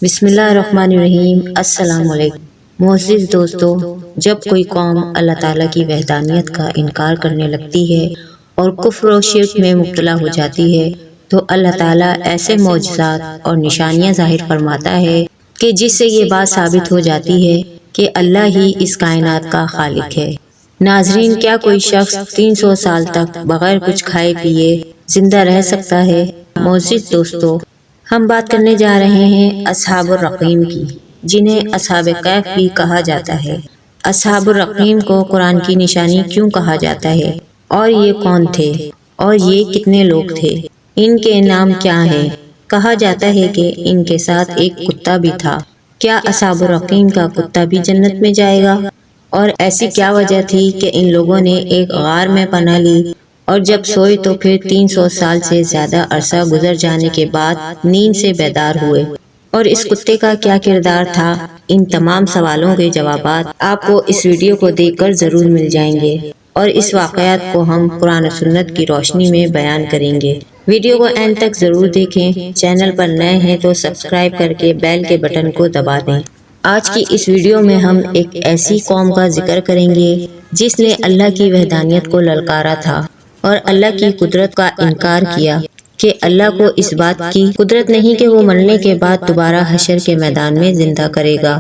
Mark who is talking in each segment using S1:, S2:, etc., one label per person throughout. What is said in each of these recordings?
S1: بسم اللہ الرحمن الرحیم۔ السلام علیکم معزز دوستو، جب کوئی قوم اللہ تعالیٰ کی وحدانیت کا انکار کرنے لگتی ہے اور کفر و شرک میں مبتلا ہو جاتی ہے تو اللہ تعالیٰ ایسے معجزات اور نشانیاں ظاہر فرماتا ہے کہ جس سے یہ بات ثابت ہو جاتی ہے کہ اللہ ہی اس کائنات کا خالق ہے۔ ناظرین، کیا کوئی شخص 300 سال تک بغیر کچھ کھائے پیے زندہ رہ سکتا ہے؟ معزز دوستو، ہم بات کرنے جا رہے ہیں اصحاب الرقیم کی، جنہیں اصحاب کہف بھی کہا جاتا ہے۔ اصحاب الرقیم کو قرآن کی نشانی کیوں کہا جاتا ہے، اور یہ کون تھے، اور یہ کتنے لوگ تھے، ان کے نام کیا ہیں؟ کہا جاتا ہے کہ ان کے ساتھ ایک کتا بھی تھا۔ کیا اصحاب الرقیم کا کتا بھی جنت میں جائے گا؟ اور ایسی کیا وجہ تھی کہ ان لوگوں نے ایک غار میں پناہ لی اور جب سوئے تو پھر 300 سال سے زیادہ عرصہ گزر جانے کے بعد نیند سے بیدار ہوئے؟ اور اس کتے کا کیا کردار تھا؟ ان تمام سوالوں کے جوابات آپ کو اس ویڈیو کو دیکھ کر ضرور مل جائیں گے، اور اس واقعات کو ہم قرآن و سنت کی روشنی میں بیان کریں گے۔ ویڈیو کو اینڈ تک ضرور دیکھیں۔ چینل پر نئے ہیں تو سبسکرائب کر کے بیل کے بٹن کو دبا دیں۔ آج کی اس ویڈیو میں ہم ایک ایسی قوم کا ذکر کریں گے جس نے اللہ کی وحدانیت کو للکارا تھا اور اللہ کی قدرت کا انکار کیا کہ اللہ کو اس بات کی قدرت نہیں کہ وہ مرنے کے بعد دوبارہ حشر کے میدان میں زندہ کرے گا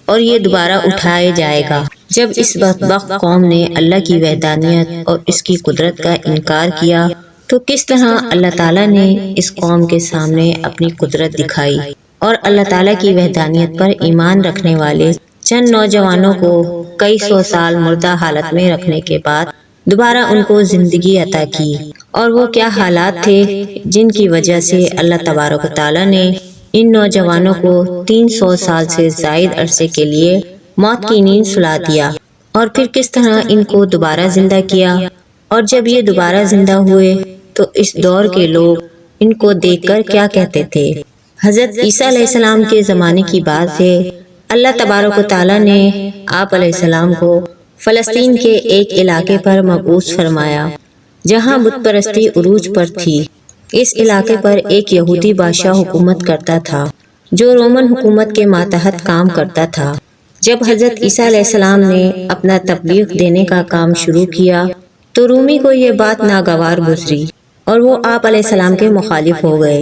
S1: اور یہ دوبارہ اٹھائے جائے گا۔ جب اس بدبخت قوم نے اللہ کی وحدانیت اور اس کی قدرت کا انکار کیا تو کس طرح اللہ تعالیٰ نے اس قوم کے سامنے اپنی قدرت دکھائی، اور اللہ تعالیٰ کی وحدانیت پر ایمان رکھنے والے چند نوجوانوں کو کئی سو سال مردہ حالت میں رکھنے کے بعد دوبارہ ان کو زندگی عطا کی، اور وہ کیا حالات تھے جن کی وجہ سے اللہ تبارک و تعالیٰ نے ان نوجوانوں کو 300 سال سے زائد عرصے کے لیے موت کی نیند سلا دیا، اور پھر کس طرح ان کو دوبارہ زندہ کیا، اور جب یہ دوبارہ زندہ ہوئے تو اس دور کے لوگ ان کو دیکھ کر کیا کہتے تھے۔ حضرت عیسیٰ علیہ السلام کے زمانے کی بات ہے۔ اللہ تبارک و تعالیٰ نے آپ علیہ السلام کو فلسطین کے ایک علاقے پر مبعوث فرمایا جہاں بت پرستی عروج پر تھی۔ اس علاقے پر ایک یہودی بادشاہ حکومت کرتا تھا جو رومن حکومت کے ماتحت کام کرتا تھا۔ جب حضرت عیسیٰ علیہ السلام نے اپنا تبلیغ دینے کا کام شروع کیا تو رومی کو یہ بات ناگوار گزری اور وہ آپ علیہ السلام کے مخالف ہو گئے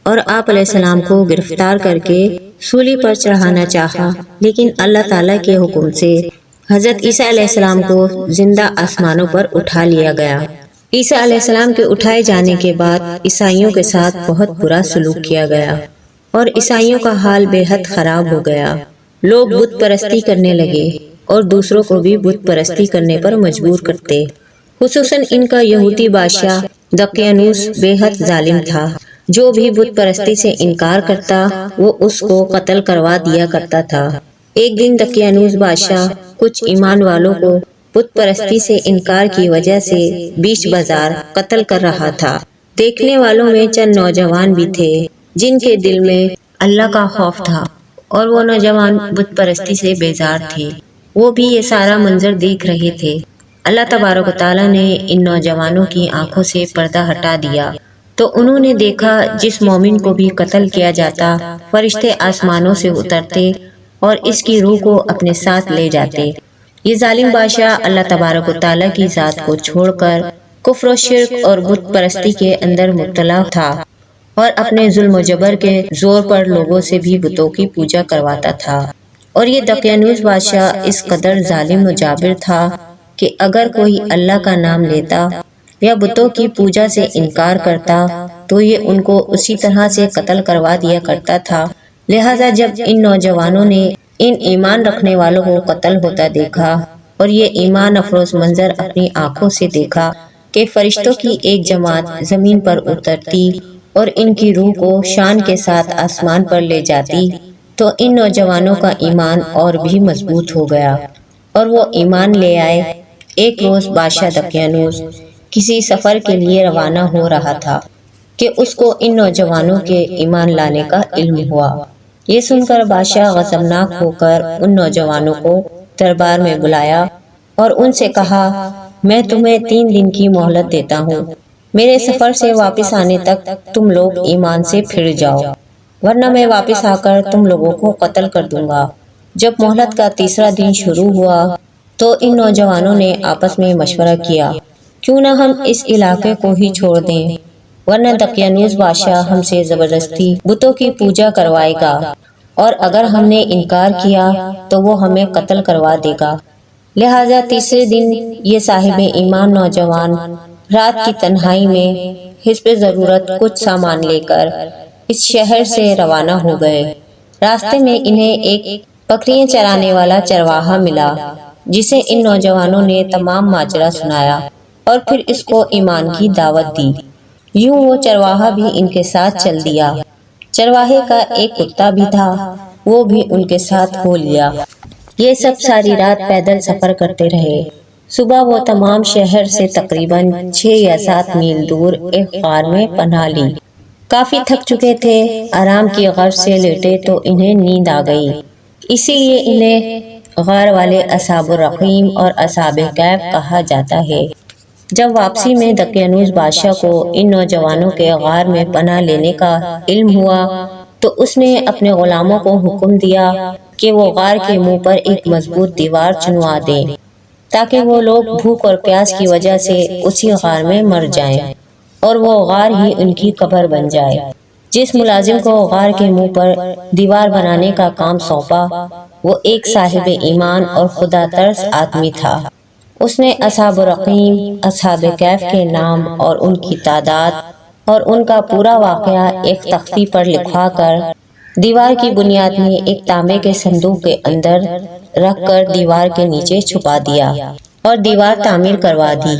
S1: اور آپ علیہ السلام کو گرفتار کر کے سولی پر چڑھانا چاہا، لیکن اللہ تعالیٰ کے حکم سے حضرت عیسیٰ علیہ السلام کو زندہ آسمانوں پر اٹھا لیا گیا۔ عیسیٰ علیہ السلام کے اٹھائے جانے کے بعد عیسائیوں کے ساتھ بہت برا سلوک کیا گیا اور عیسائیوں کا حال بے حد خراب ہو گیا۔ لوگ بت پرستی کرنے لگے اور دوسروں کو بھی بت پرستی کرنے پر مجبور کرتے۔ خصوصاً ان کا یہودی بادشاہ دقیانوس بے حد ظالم تھا۔ جو بھی بت پرستی سے انکار کرتا وہ اس کو قتل کروا دیا کرتا تھا۔ ایک دن دقیانوس بادشاہ کچھ ایمان والوں کو بت پرستی سے انکار کی وجہ سے بیچ بازار قتل کر رہا تھا۔ دیکھنے والوں میں چند نوجوان بھی تھے جن کے دل میں اللہ کا خوف تھا، اور وہ نوجوان بت پرستی سے بیزار تھے۔ وہ بھی یہ سارا منظر دیکھ رہے تھے۔ اللہ تبارک و تعالیٰ نے ان نوجوانوں کی آنکھوں سے پردہ ہٹا دیا تو انہوں نے دیکھا جس مومن کو بھی قتل کیا جاتا فرشتے آسمانوں سے اترتے اور اس کی روح کو اپنے ساتھ لے جاتے۔ یہ ظالم بادشاہ اللہ تبارک و تعالیٰ کی ذات کو چھوڑ کر کفر و شرک اور بت پرستی کے اندر مبتلا تھا، اور اپنے ظلم و جبر کے زور پر لوگوں سے بھی بتوں کی پوجا کرواتا تھا۔ اور یہ دقیانوس بادشاہ اس قدر ظالم و جابر تھا کہ اگر کوئی اللہ کا نام لیتا یا بتوں کی پوجا سے انکار کرتا تو یہ ان کو اسی طرح سے قتل کروا دیا کرتا تھا۔ لہٰذا جب ان نوجوانوں نے ان ایمان رکھنے والوں کو قتل ہوتا دیکھا اور یہ ایمان افروز منظر اپنی آنکھوں سے دیکھا کہ فرشتوں کی ایک جماعت زمین پر اترتی اور ان کی روح کو شان کے ساتھ آسمان پر لے جاتی، تو ان نوجوانوں کا ایمان اور بھی مضبوط ہو گیا اور وہ ایمان لے آئے۔ ایک روز بادشاہ دقیانوس کسی سفر کے لیے روانہ ہو رہا تھا کہ اس کو ان نوجوانوں کے ایمان لانے کا علم ہوا۔ یہ سن کر بادشاہ غضبناک ہو کر ان نوجوانوں کو دربار میں بلایا اور ان سے کہا، میں تمہیں 3 دن کی مہلت دیتا ہوں، میرے سفر سے واپس آنے تک تم لوگ ایمان سے پھر جاؤ۔ ورنہ میں واپس آ کر تم لوگوں کو قتل کر دوں گا۔ جب مہلت کا تیسرا دن شروع ہوا تو ان نوجوانوں نے آپس میں مشورہ کیا، کیوں نہ ہم اس علاقے کو ہی چھوڑ دیں، ورنہ دقیانوس بادشاہ ہم سے زبردستی بتوں کی پوجا کروائے گا، اور اگر ہم نے انکار کیا تو وہ ہمیں قتل کروا دے گا۔ لہٰذا تیسرے دن یہ صاحب ایمان نوجوان رات کی تنہائی میں حسب ضرورت کچھ سامان لے کر اس شہر سے روانہ ہو گئے۔ راستے میں انہیں ایک بکریاں چرانے والا چرواہا ملا، جسے ان نوجوانوں نے تمام ماجرا سنایا اور پھر اس کو ایمان کی دعوت دی۔ یوں وہ چرواہا بھی ان کے ساتھ چل دیا۔ چرواہے کا ایک کتا بھی تھا، وہ بھی ان کے ساتھ ہو لیا۔ یہ سب ساری رات پیدل سفر کرتے رہے۔ صبح وہ تمام شہر سے تقریباً 6 یا 7 میل دور ایک غار میں پناہ لی۔ کافی تھک چکے تھے، آرام کی غرض سے لیٹے تو انہیں نیند آ گئی، اسی لیے انہیں غار والے اصحاب الرقیم اور اصحاب کہف کہا جاتا ہے۔ جب واپسی میں دقیانوس بادشاہ کو ان نوجوانوں کے غار میں پناہ لینے کا علم ہوا تو اس نے اپنے غلاموں کو حکم دیا کہ وہ غار کے منہ پر ایک مضبوط دیوار چنوا دیں تاکہ وہ لوگ بھوک اور پیاس کی وجہ سے اسی غار میں مر جائیں اور وہ غار ہی ان کی قبر بن جائے۔ جس ملازم کو غار کے منہ پر دیوار بنانے کا کام سونپا وہ ایک صاحب ایمان اور خدا ترس آدمی تھا۔ اس نے اصحاب الرقیم، اصحاب کہف کے نام اور ان کی تعداد اور ان کا پورا واقعہ ایک تختی پر لکھوا کر دیوار کی بنیاد میں ایک تانبے کے صندوق کے اندر رکھ کر دیوار کے نیچے چھپا دیا اور دیوار تعمیر کروا دی۔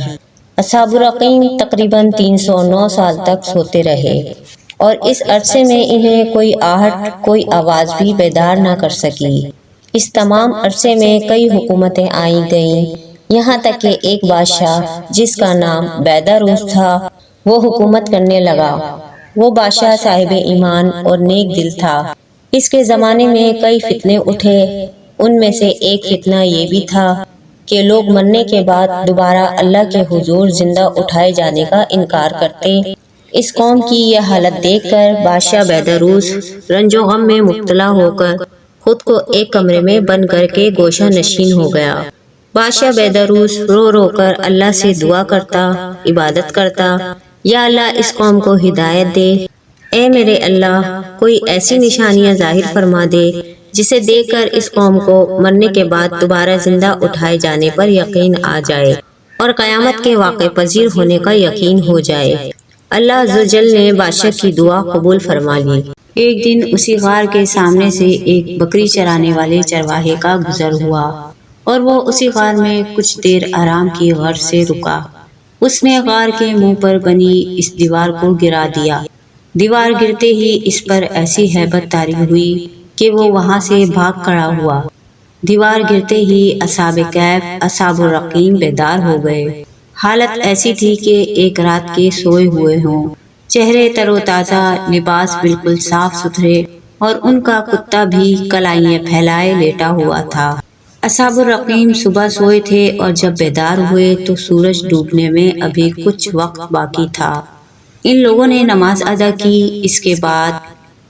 S1: اصحاب الرقیم تقریباً 309 سال تک سوتے رہے اور اس عرصے میں انہیں کوئی آہٹ، کوئی آواز بھی بیدار نہ کر سکی۔ اس تمام عرصے میں کئی حکومتیں آئی گئیں، یہاں تک کہ ایک بادشاہ جس کا نام بیداروس تھا وہ حکومت کرنے لگا۔ وہ بادشاہ صاحب ایمان اور نیک دل تھا۔ اس کے زمانے میں کئی فتنے اٹھے، ان میں سے ایک فتنہ یہ بھی تھا کہ لوگ مرنے کے بعد دوبارہ اللہ کے حضور زندہ اٹھائے جانے کا انکار کرتے۔ اس قوم کی یہ حالت دیکھ کر بادشاہ بیداروس رنج و غم میں مبتلا ہو کر خود کو ایک کمرے میں بند کر کے گوشہ نشین ہو گیا۔ بادشاہ بیداروس رو رو کر اللہ سے دعا کرتا، عبادت کرتا، یا اللہ اس قوم کو ہدایت دے، اے میرے اللہ کوئی ایسی نشانیاں ظاہر فرما دے جسے دیکھ کر اس قوم کو مرنے کے بعد دوبارہ زندہ اٹھائے جانے پر یقین آ جائے اور قیامت کے واقع پذیر ہونے کا یقین ہو جائے۔ اللہ عز و جل نے بادشاہ کی دعا قبول فرما لی۔ ایک دن اسی غار کے سامنے سے ایک بکری چرانے والے چرواہے کا گزر ہوا اور وہ اسی غار میں کچھ دیر آرام کی غرض سے رکا۔ اس نے غار کے منہ پر بنی اس دیوار کو گرا دیا۔ دیوار گرتے ہی اس پر ایسی ہیبت طاری ہوئی کہ وہ وہاں سے بھاگ کھڑا ہوا۔ دیوار گرتے ہی اصحاب کہف، اصحاب الرقیم بیدار ہو گئے۔ حالت ایسی تھی کہ ایک رات کے سوئے ہوئے ہوں، چہرے تر و تازہ، لباس بالکل صاف ستھرے، اور ان کا کتا بھی کلائیاں پھیلائے لیٹا ہوا تھا۔ اصحاب الرقیم صبح سوئے تھے اور جب بیدار ہوئے تو سورج ڈوبنے میں ابھی کچھ وقت باقی تھا۔ ان لوگوں نے نماز ادا کی، اس کے بعد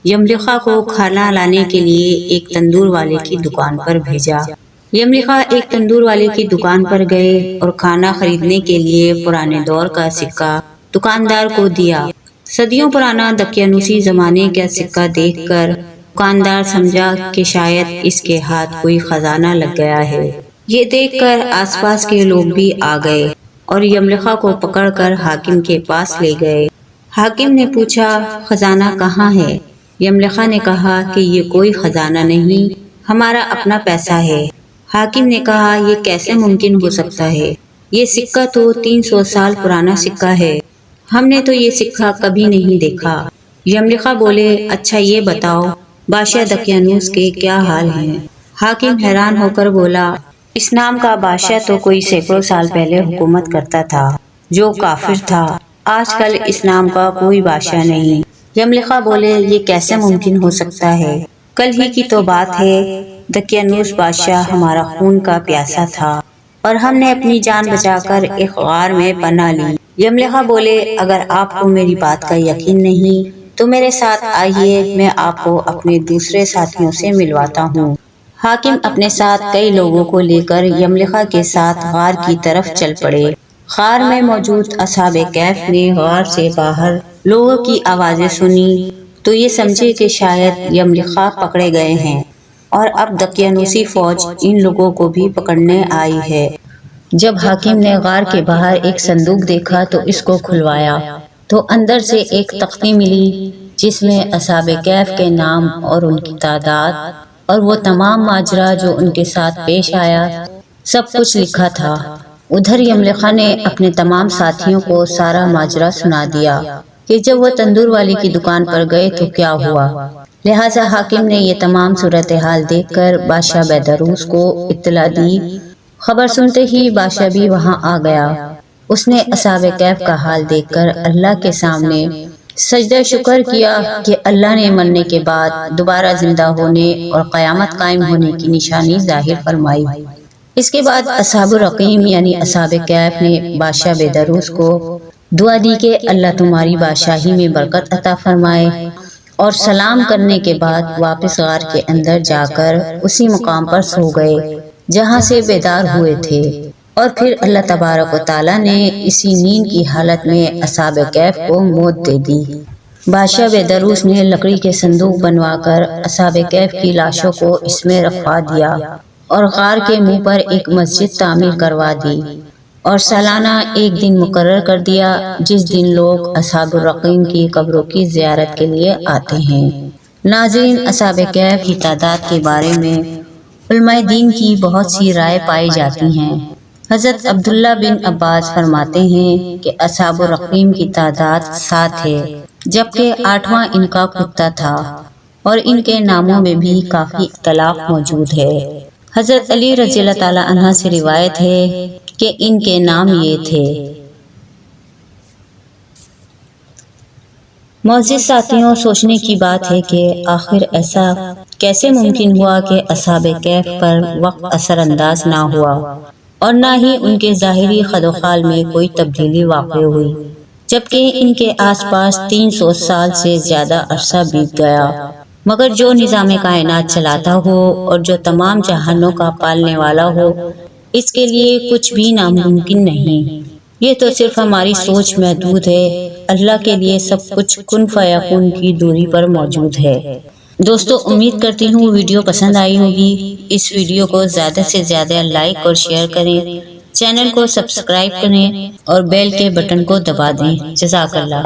S1: یملیخا کو کھانا لانے کے لیے ایک تندور والے کی دکان پر بھیجا۔ یملیخا ایک تندور والے کی دکان پر گئے اور کھانا خریدنے کے لیے پرانے دور کا سکہ دکاندار کو دیا۔ صدیوں پرانا دقیانوسی زمانے کا سکہ دیکھ کر دکاندار سمجھا کہ شاید اس کے ہاتھ کوئی خزانہ لگ گیا ہے۔ یہ دیکھ کر آس پاس کے لوگ بھی آ گئے اور یملیخا کو پکڑ کر حاکم کے پاس لے گئے۔ حاکم نے پوچھا خزانہ کہاں ہے؟ یملیخا نے کہا کہ یہ کوئی خزانہ نہیں، ہمارا اپنا پیسہ ہے۔ حاکم نے کہا یہ کیسے ممکن ہو سکتا ہے؟ یہ سکہ تو 300 سال پرانا سکہ ہے، ہم نے تو یہ سکہ کبھی نہیں دیکھا۔ یملیخا بولے اچھا یہ بتاؤ بادشاہ دقیانوس کے کیا حال ہیں؟ حاکم حیران ہو کر بولا اس نام کا بادشاہ تو کوئی سینکڑوں سال پہلے حکومت کرتا تھا جو کافر تھا، آج کل اس نام کا کوئی بادشاہ نہیں۔ یملیخا بولے یہ کیسے ممکن ہو سکتا ہے؟ کل ہی کی تو بات ہے، دقیانوس بادشاہ ہمارا خون کا پیاسا تھا اور ہم نے اپنی جان بچا کر ایک غار میں پناہ لی۔ یملیخا بولے اگر آپ کو میری بات کا یقین نہیں تو تو میرے ساتھ آئیے، میں آپ کو اپنے دوسرے ساتھیوں سے ملواتا ہوں۔ حاکم اپنے ساتھ کئی لوگوں کو لے کر یملخا کے ساتھ غار کی طرف چل پڑے۔ غار میں موجود اصحاب کہف نے غار سے باہر لوگوں کی آوازیں سنی تو یہ سمجھے کہ شاید یملخا پکڑے گئے ہیں اور اب دقیانوسی فوج ان لوگوں کو بھی پکڑنے آئی ہے۔ جب حاکم نے غار کے باہر ایک صندوق دیکھا تو اس کو کھلوایا تو اندر سے ایک تختی ملی جس میں اصحاب کہف کے نام اور ان کی تعداد اور وہ تمام ماجرا جو ان کے ساتھ پیش آیا سب کچھ لکھا تھا۔ ادھر یملخا نے اپنے تمام ساتھیوں کو سارا ماجرا سنا دیا کہ جب وہ تندور والی کی دکان پر گئے تو کیا ہوا۔ لہٰذا حاکم نے یہ تمام صورتحال دیکھ کر بادشاہ بیدروس کو اطلاع دی۔ خبر سنتے ہی بادشاہ بھی وہاں آ گیا۔ اس نے اصحاب کہف کا حال دیکھ کر اللہ کے سامنے سجدہ شکر کیا کہ اللہ نے مرنے کے بعد دوبارہ زندہ ہونے اور قیامت قائم ہونے کی نشانی ظاہر فرمائی۔ اس کے بعد اصحاب الرقیم یعنی اصحاب کہف نے بادشاہ بیدروس کو دعا دی کہ اللہ تمہاری بادشاہی میں برکت عطا فرمائے، اور سلام کرنے کے بعد واپس غار کے اندر جا کر اسی مقام پر سو گئے جہاں سے بیدار ہوئے تھے، اور پھر اللہ تبارک و تعالیٰ نے اسی نیند کی حالت میں اصحاب کہف کو موت دے دی۔ بادشاہ بیدروس نے لکڑی کے صندوق بنوا کر اصحاب کہف کی لاشوں کو اس میں رکھوا دیا اور غار کے منہ پر ایک مسجد تعمیر کروا دی اور سالانہ ایک دن مقرر کر دیا جس دن لوگ اصحاب الرقیم کی قبروں کی زیارت کے لیے آتے ہیں۔ ناظرین، اصحاب کہف کی تعداد کے بارے میں علماء دین کی بہت سی رائے پائی جاتی ہیں۔ حضرت عبداللہ بن عباس فرماتے ہیں کہ اصحاب الرقیم کی تعداد 7 ہے، جبکہ 8واں ان کا کتا تھا، اور ان کے ناموں میں بھی کافی اختلاف موجود ہے۔ حضرت علی رضی اللہ تعالیٰ عنہ سے روایت ہے کہ ان کے نام یہ تھے۔ معزز ساتھیوں، سوچنے کی بات ہے کہ آخر ایسا کیسے ممکن ہوا کہ اصحاب کہف پر وقت اثر انداز نہ ہوا اور نہ ہی ان کے ظاہری خد و خال میں کوئی تبدیلی واقع ہوئی، جبکہ ان کے آس پاس 300 سال سے زیادہ عرصہ بیت گیا، مگر جو نظام کائنات چلاتا ہو اور جو تمام جہانوں کا پالنے والا ہو، اس کے لیے کچھ بھی ناممکن نہیں۔ یہ تو صرف ہماری سوچ محدود ہے، اللہ کے لیے سب کچھ کن فیکون کی دوری پر موجود ہے۔ دوستو، امید کرتی ہوں ویڈیو پسند آئی ہوگی۔ اس ویڈیو کو زیادہ سے زیادہ لائک اور شیئر کریں، چینل کو سبسکرائب کریں اور بیل کے بٹن کو دبا دیں۔ جزاک اللہ۔